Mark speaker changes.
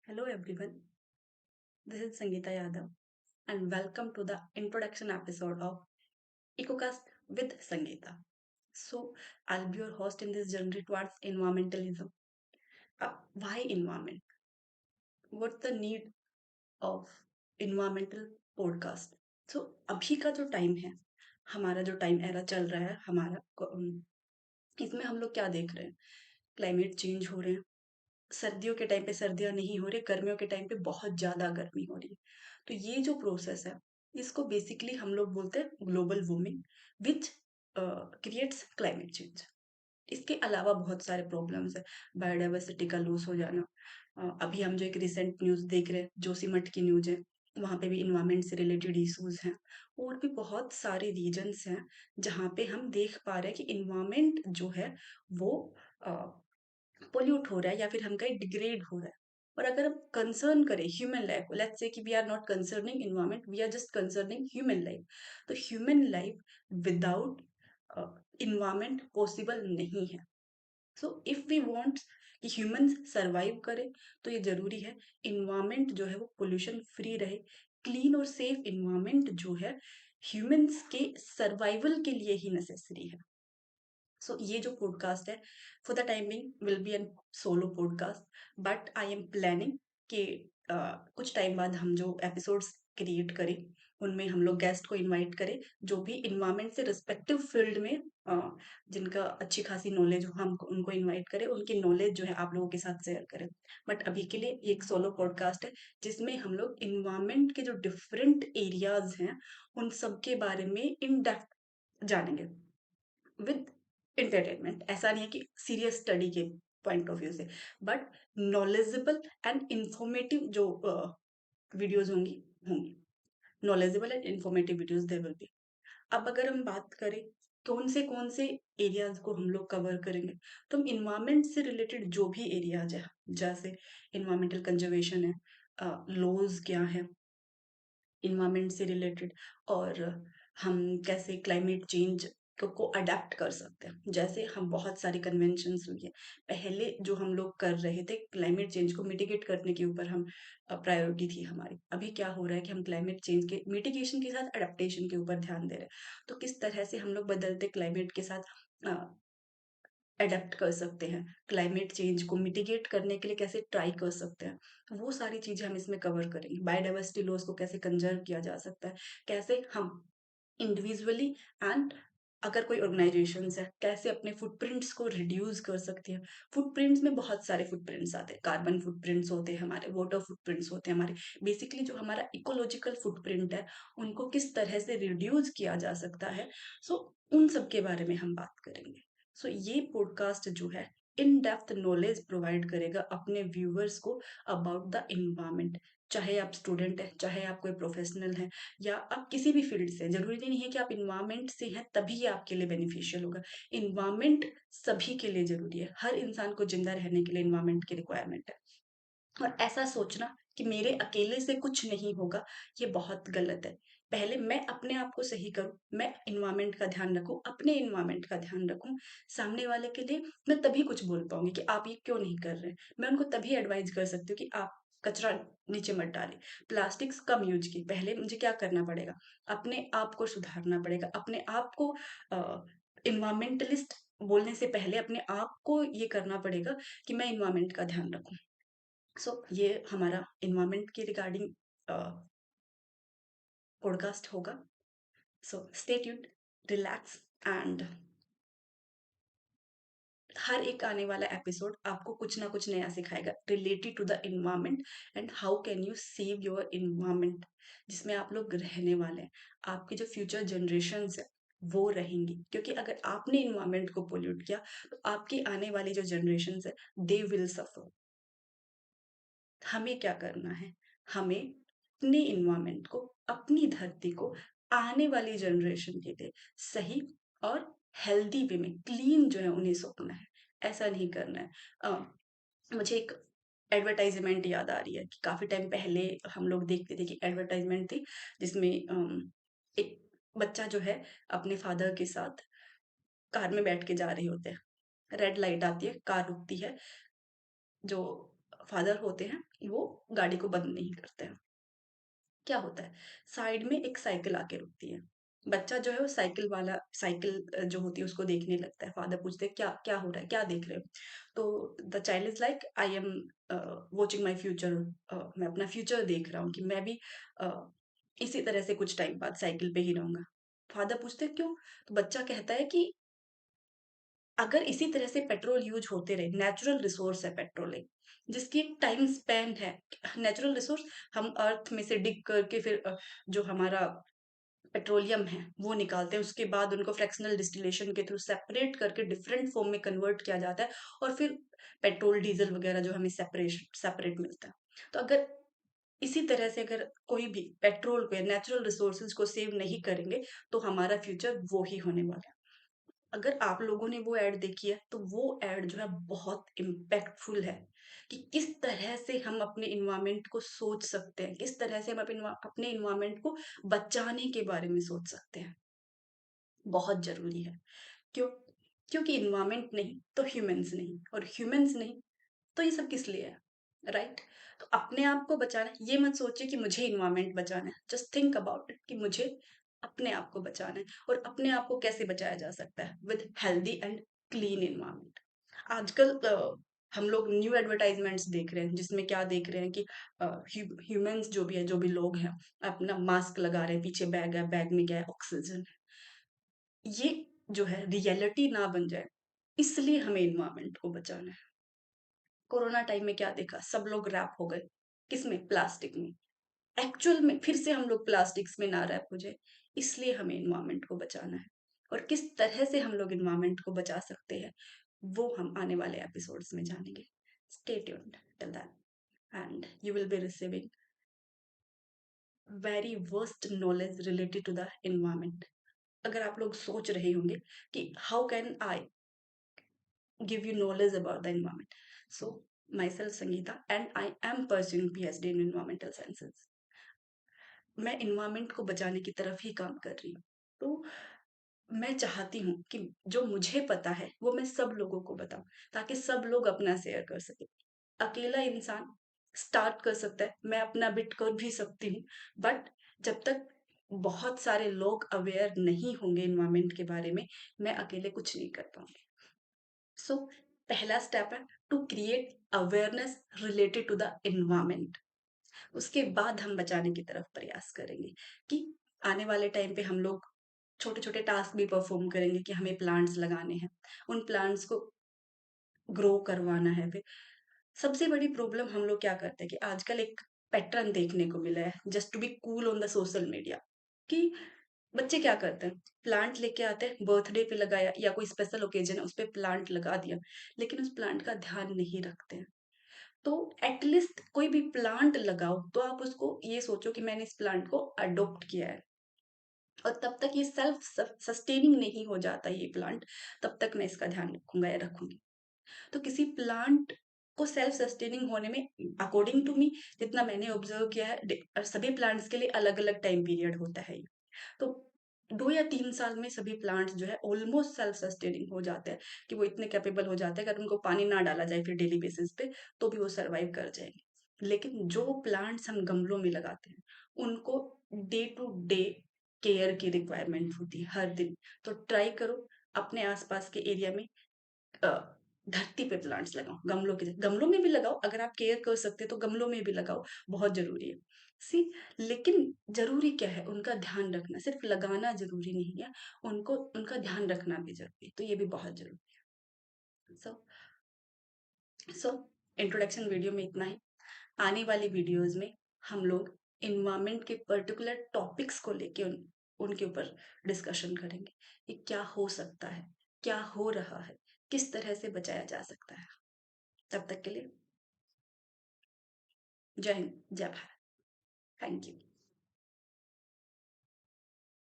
Speaker 1: Hello everyone, this is Sangeeta Yadav and welcome to the introduction episode of EcoCast with Sangeeta. So, I'll be your host in this journey towards environmentalism. Why environment? What's the need of environmental podcast? So, अभी का जो time है, हमारा जो time era चल रहा है, इसमें हम लोग क्या देख रहे हैं? क्लाइमेट चेंज हो रहे हैं, सर्दियों के टाइम पे सर्दियाँ नहीं हो रही, गर्मियों के टाइम पे बहुत ज़्यादा गर्मी हो रही है। तो ये जो प्रोसेस है, इसको बेसिकली हम लोग बोलते हैं global warming which creates climate change. इसके अलावा बहुत सारे प्रॉब्लम्स हैं, बायोडाइवर्सिटी का लॉस हो जाना। अभी हम जो एक रिसेंट न्यूज़ देख रहे हैं, जोशीमठ की न्यूज़ है, वहाँ पे भी इन्वायरमेंट से रिलेटेड इश्यूज़ हैं और भी बहुत सारे रीजन्स हैं, जहाँ पे हम देख पा रहे हैं कि इन्वायरमेंट जो है वो अ, पोल्यूट हो रहा है या फिर हम कहें डिग्रेड हो रहा है। और अगर हम कंसर्न करें ह्यूमन लाइफ को, लेट्स से कि we are not concerning environment, we are just concerning human life, तो human life without environment possible नहीं है। सो इफ वी वांट कि ह्यूमंस सरवाइव करें, तो ये जरूरी है इन्वायरमेंट जो है वो पोल्यूशन फ्री रहे। क्लीन और सेफ इन्वायरमेंट जो है ह्यूमंस के सर्वाइवल के लिए ही नेसेसरी है। सो ये जो पॉडकास्ट है, for the timing will be an solo podcast, but I am planning कि कुछ टाइम बाद हम जो एपिसोड्स क्रिएट करें, उनमें हम लोग गेस्ट को इनवाइट करें जो भी इन्वायरमेंट से रिस्पेक्टिव फील्ड में जिनका अच्छी खासी नॉलेज हो, हम उनको इनवाइट करें, उनकी नॉलेज जो है आप लोगों के साथ शेयर करें। बट अभी के लिए ये एक सोलो पॉडकास्ट है जिसमें हम लोग इन्वायरमेंट के जो डिफरेंट एरियाज हैं उन सब के बारे में इन डेप्थ जानेंगे विद एंटरटेनमेंट। ऐसा नहीं है कि सीरियस स्टडी के पॉइंट ऑफ व्यू से, बट नॉलेजेबल एंड इंफॉर्मेटिव जो वीडियोज होंगी होंगी knowledgeable and informative videos they will be. अब अगर हम बात करें कौन से एरियाज को हम लोग कवर करेंगे, तो हम इन्वायरमेंट से रिलेटेड जो भी एरियाज है, जैसे इन्वायरमेंटल कंजर्वेशन है, लॉज क्या है इन्वायरमेंट से रिलेटेड, और हम कैसे क्लाइमेट चेंज को अडेप्ट कर सकते हैं। जैसे हम बहुत सारी कन्वेंशंस हुई है, पहले जो हम लोग कर रहे थे क्लाइमेट चेंज को मिटिगेट करने के ऊपर, हम प्रायोरिटी थी हमारी। अभी क्या हो रहा है कि हम क्लाइमेट चेंज के मिटिगेशन के साथ अडेप्टेशन के ऊपर ध्यान दे रहे हैं। तो किस तरह से हम लोग बदलते क्लाइमेट के साथ अडेप्ट कर सकते हैं, क्लाइमेट चेंज को मिटिगेट करने के लिए कैसे ट्राई कर सकते हैं, वो सारी चीजें हम इसमें कवर करेंगे। बायोडाइवर्सिटी लॉस को कैसे कंजर्व किया जा सकता है, कैसे हम इंडिविजुअली एंड अगर कोई ऑर्गेनाइजेशन है कैसे अपने फुटप्रिंट्स को रिड्यूस कर सकती है। फुटप्रिंट्स में बहुत सारे फुटप्रिंट्स आते हैं, कार्बन फुटप्रिंट्स होते हैं हमारे, वाटर फुटप्रिंट्स होते हैं हमारे। बेसिकली जो हमारा इकोलॉजिकल फुटप्रिंट है उनको किस तरह से रिड्यूस किया जा सकता है, सो उन सब के बारे में हम बात करेंगे। सो ये पॉडकास्ट जो है इन डेप्थ नॉलेज प्रोवाइड करेगा अपने व्यूअर्स को अबाउट द इन्वायरमेंट। चाहे आप स्टूडेंट है, चाहे आप कोई प्रोफेशनल है, या आप किसी भी फील्ड से, जरूरी नहीं है कि आप इन्वायरमेंट से हैं तभी ये आपके लिए बेनिफिशियल होगा। इन्वायरमेंट सभी के लिए जरूरी है, हर इंसान को जिंदा रहने के लिए इन्वायरमेंट की रिक्वायरमेंट है। और ऐसा सोचना कि मेरे अकेले से कुछ नहीं होगा, ये बहुत गलत है। पहले मैं अपने आप को सही करूं, मैं इन्वायरमेंट का ध्यान रखूं, अपने इन्वायरमेंट का ध्यान रखूं, सामने वाले के लिए मैं तभी कुछ बोल पाऊंगी कि आप ये क्यों नहीं कर रहे। मैं उनको तभी एडवाइस कर सकती हूँ कि आप कचरा नीचे मत डालें, प्लास्टिक्स कम यूज की। पहले मुझे क्या करना पड़ेगा, अपने आप को सुधारना पड़ेगा, अपने आप को इन्वायरमेंटलिस्ट बोलने से पहले अपने आप को ये करना पड़ेगा कि मैं इन्वायरमेंट का ध्यान रखूं। ये हमारा इन्वायरमेंट के रिगार्डिंग पॉडकास्ट होगा। So stay tuned, relax, and हर एक आने वाला एपिसोड आपको कुछ ना कुछ नया सिखाएगा related to the environment and how can you save your environment, जिसमें आप लोग रहने वाले हैं, आपकी जो फ्यूचर जनरेशंस है वो रहेंगी। क्योंकि अगर आपने इन्वायरमेंट को पोल्यूट किया तो आपकी आने वाली जो जनरेशंस है दे विल सफर। हमें क्या करना है, हमें अपने इन्वायरमेंट को, अपनी धरती को आने वाली जनरेशन के लिए सही और हेल्दी वे में क्लीन जो है उन्हें सौंपना है। ऐसा नहीं करना है। मुझे एक एडवर्टाइजमेंट याद आ रही है कि काफी टाइम पहले हम लोग देखते थे कि एडवर्टाइजमेंट थी जिसमें एक बच्चा जो है अपने फादर के साथ कार में बैठ के जा रहे होते हैं, रेड लाइट आती है, कार रुकती है, जो फादर होते हैं वो गाड़ी को बंद नहीं करते हैं। क्या होता है, साइड में एक साइकिल आके रुकती है। बच्चा जो है वो साइकिल वाला साइकिल जो होती है उसको देखने लगता है। फादर पूछते हैं क्या क्या हो रहा है, क्या देख रहे हो? तो the child is like I am watching my future. मैं अपना फ्यूचर देख रहा हूँ कि मैं भी इसी तरह से कुछ टाइम बाद साइकिल पे ही रहूंगा। फादर पूछते हैं क्यों? तो बच्चा कहता है कि अगर इसी तरह से पेट्रोल यूज होते रहे, नेचुरल रिसोर्स है पेट्रोल एक, जिसकी एक टाइम स्पैन है। नेचुरल रिसोर्स हम अर्थ में से डिग करके फिर जो हमारा पेट्रोलियम है वो निकालते हैं, उसके बाद उनको फ्रैक्शनल डिस्टिलेशन के थ्रू सेपरेट करके डिफरेंट फॉर्म में कन्वर्ट किया जाता है, और फिर पेट्रोल डीजल वगैरह जो हमें सेपरेट सेपरेट मिलता है। तो अगर इसी तरह से अगर कोई भी पेट्रोल को या नेचुरल रिसोर्सेज को सेव नहीं करेंगे तो हमारा फ्यूचर वो ही होने वाला है। अगर आप लोगों ने वो ऐड देखी है तो वो ऐड जो है बहुत इम्पैक्टफुल है कि किस तरह से हम अपने इन्वायरमेंट को सोच सकते हैं, किस तरह से हम अपने इन्वायरमेंट को बचाने के बारे में सोच सकते हैं। बहुत जरूरी है। क्यों? क्योंकि इन्वायरमेंट नहीं तो ह्यूमंस नहीं, और ह्यूमंस नहीं तो ये सब किस लिए है, राइट? तो अपने आप को बचाना, ये मत सोचिए कि मुझे इन्वायरमेंट बचाना है। जस्ट थिंक अबाउट इट कि मुझे अपने आप को बचाना है। और अपने आप को कैसे बचाया जा सकता है? With healthy and clean environment. आजकल हम लोग न्यू एडवर्टाइजमेंट्स देख रहे हैं जिसमें क्या देख रहे हैं कि ह्यूमंस जो भी है, जो भी लोग हैं, अपना मास्क लगा रहे हैं, पीछे बैग है, बैग में क्या है, ऑक्सीजन। ये जो है रियलिटी ना बन जाए, इसलिए हमें इन्वायरमेंट को बचाना है। कोरोना टाइम में क्या देखा, सब लोग रैप हो गए। किसमें? प्लास्टिक में। एक्चुअल में फिर से हम लोग प्लास्टिक्स में ना रैप हो जाए, इसलिए हमें इन्वायरमेंट को बचाना है। और किस तरह से हम लोग इन्वायरमेंट को बचा सकते हैं वो हम आने वाले एपिसोड्स में जानेंगे। Stay tuned till that, and you will be receiving very worst knowledge related to the environment. अगर आप लोग सोच रहे होंगे कि how can I give you knowledge about the environment. So, myself Sangeeta, and I am pursuing PhD in environmental sciences. मैं environment को बचाने की तरफ ही काम कर रही हूँ। तो मैं चाहती हूँ कि जो मुझे पता है वो मैं सब लोगों को बताऊं, ताकि सब लोग अपना शेयर कर सके। अकेला इंसान स्टार्ट कर सकता है, मैं अपना बिट कर भी सकती हूँ, बट जब तक बहुत सारे लोग अवेयर नहीं होंगे इन्वायरमेंट के बारे में, मैं अकेले कुछ नहीं कर पाऊंगी। सो पहला स्टेप है to create awareness related to the environment. उसके बाद हम बचाने की तरफ प्रयास करेंगे कि आने वाले टाइम पे हम लोग छोटे छोटे टास्क भी परफॉर्म करेंगे कि हमें प्लांट्स लगाने हैं, उन प्लांट्स को ग्रो करवाना है। फिर सबसे बड़ी प्रॉब्लम हम लोग क्या करते हैं कि आजकल एक पैटर्न देखने को मिला है, just to be cool on the social media, कि बच्चे क्या करते हैं, प्लांट लेके आते हैं, बर्थडे पे लगाया या कोई स्पेशल ओकेजन है उस पे प्लांट लगा दिया, लेकिन उस प्लांट का ध्यान नहीं रखते हैं। तो एटलीस्ट कोई भी प्लांट लगाओ तो आप उसको ये सोचो कि मैंने इस प्लांट को अडॉप्ट किया है, और तब तक ये सेल्फ सस्टेनिंग नहीं हो जाता ये प्लांट, तब तक मैं इसका ध्यान रखूंगा या रखूंगी। तो किसी प्लांट को सेल्फ सस्टेनिंग होने में, अकॉर्डिंग टू मी, जितना मैंने ऑब्जर्व किया है, सभी प्लांट्स के लिए अलग अलग टाइम पीरियड होता है। तो 2 या 3 साल में सभी प्लांट्स जो है ऑलमोस्ट सेल्फ सस्टेनिंग हो जाते हैं, कि वो इतने कैपेबल हो जाते हैं, अगर उनको पानी ना डाला जाए फिर डेली बेसिस पे तो भी वो सरवाइव कर जाएंगे। लेकिन जो प्लांट्स हम गमलों में लगाते हैं उनको डे टू डे केयर की रिक्वायरमेंट होती है हर दिन। तो ट्राई करो अपने आसपास के एरिया में अ, धरती पे प्लांट्स लगाओ, गमलों के गमलों में भी लगाओ, अगर आप केयर कर सकते हो तो गमलों में भी लगाओ, बहुत जरूरी है। सी, लेकिन जरूरी क्या है, उनका ध्यान रखना। सिर्फ लगाना जरूरी नहीं है, उनको उनका ध्यान रखना भी जरूरी है, तो ये भी बहुत जरूरी है। सो इंट्रोडक्शन वीडियो में इतना ही। आने वाली वीडियोस में हम लोग इन्वायरमेंट के पर्टिकुलर टॉपिक्स को लेके उनके ऊपर डिस्कशन करेंगे कि क्या हो सकता है, क्या हो रहा है, किस तरह से बचाया जा सकता है। तब तक के लिए जय हिंद, जय भारत। Thank you.